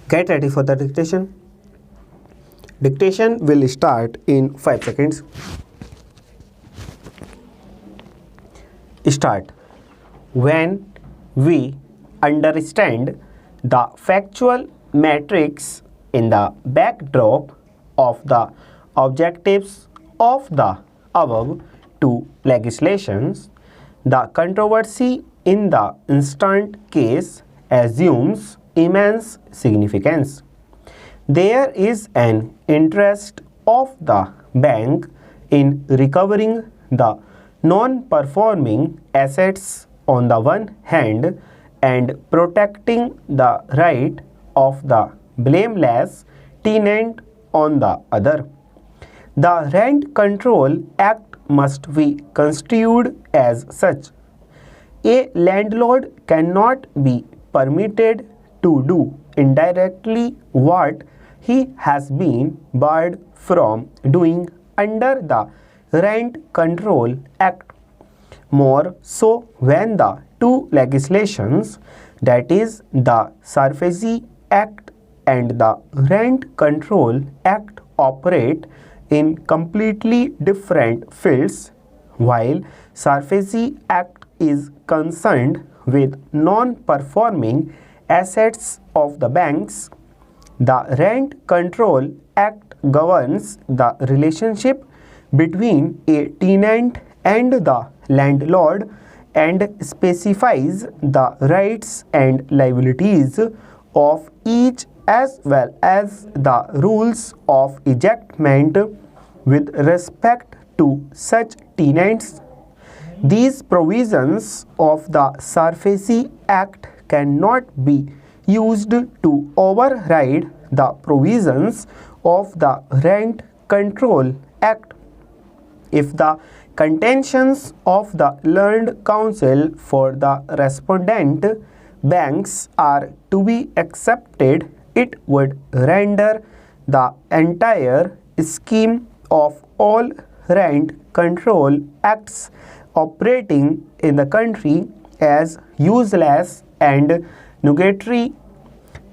Get ready for the dictation. Dictation will start in 5 seconds. Start. When we understand the factual matrix in the backdrop of the objectives of the above two legislations, the controversy in the instant case assumes immense significance. There is an interest of the bank in recovering the non-performing assets on the one hand and protecting the right of the blameless tenant on the other. The Rent Control Act must be construed as such. A landlord cannot be permitted to do indirectly what he has been barred from doing under the Rent Control Act. More so when the two legislations, that is the SSC Act and the Rent Control Act, operate in completely different fields. While SSC Act is concerned with non-performing assets of the banks, the Rent Control Act governs the relationship between a tenant and the landlord and specifies the rights and liabilities of each as well as the rules of ejectment with respect to such tenants. These provisions of the SSC Act cannot be used to override the provisions of the Rent Control Act. If the contentions of the learned counsel for the respondent banks are to be accepted, it would render the entire scheme of all rent control acts operating in the country as useless and nugatory.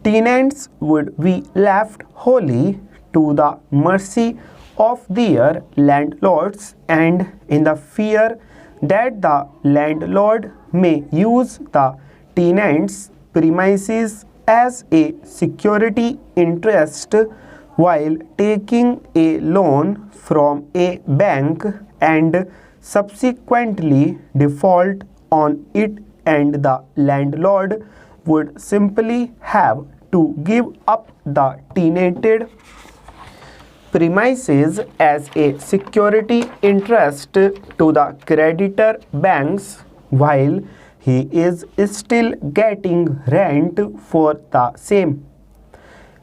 Tenants would be left wholly to the mercy of their landlords and in the fear that the landlord may use the tenant's premises as a security interest while taking a loan from a bank and subsequently default on it, and the landlord would simply have to give up the tenanted premises as a security interest to the creditor banks while he is still getting rent for the same.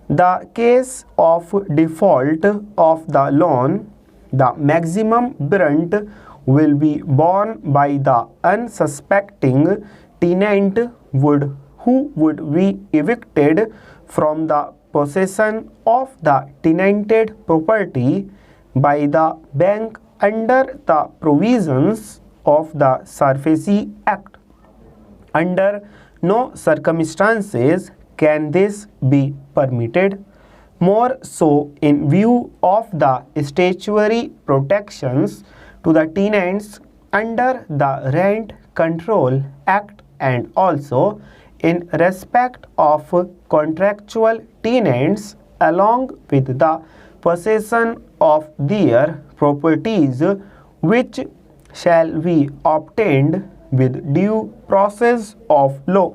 The case of default of the loan, the maximum brunt will be borne by the unsuspecting tenant who would be evicted from the possession of the tenanted property by the bank under the provisions of the SSC Act. Under no circumstances can this be permitted, more so in view of the statutory protections to the tenants under the Rent Control Act and also in respect of contractual tenants along with the possession of their properties, which shall be obtained with due process of law.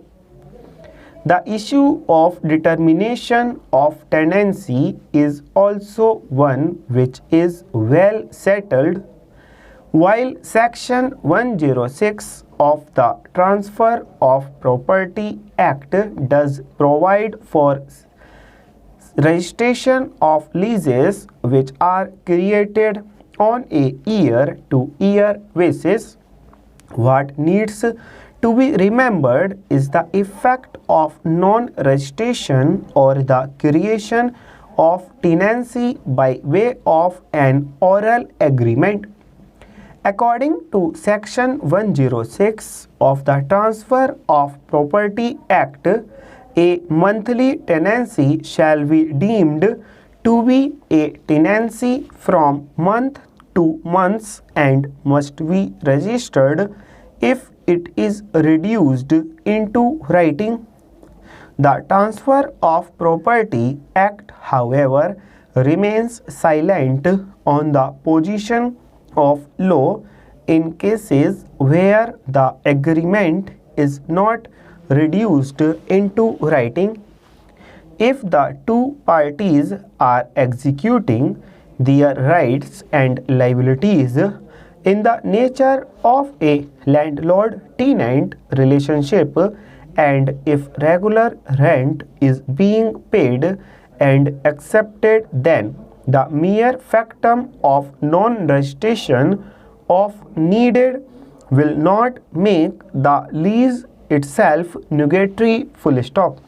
The issue of determination of tenancy is also one which is well settled. While Section 106 of the Transfer of Property Act does provide for registration of leases which are created on a year-to-year basis, what needs to be remembered is the effect of non-registration or the creation of tenancy by way of an oral agreement. According to Section 106 of the Transfer of Property Act, A monthly tenancy shall be deemed to be a tenancy from month to months and must be registered if it is reduced into writing. The Transfer of Property Act, however, remains silent on the position of law in cases where the agreement is not reduced into writing. If the two parties are executing their rights and liabilities in the nature of a landlord-tenant relationship, and if regular rent is being paid and accepted, then the mere factum of non-registration of needed will not make the lease itself nugatory. Full stop.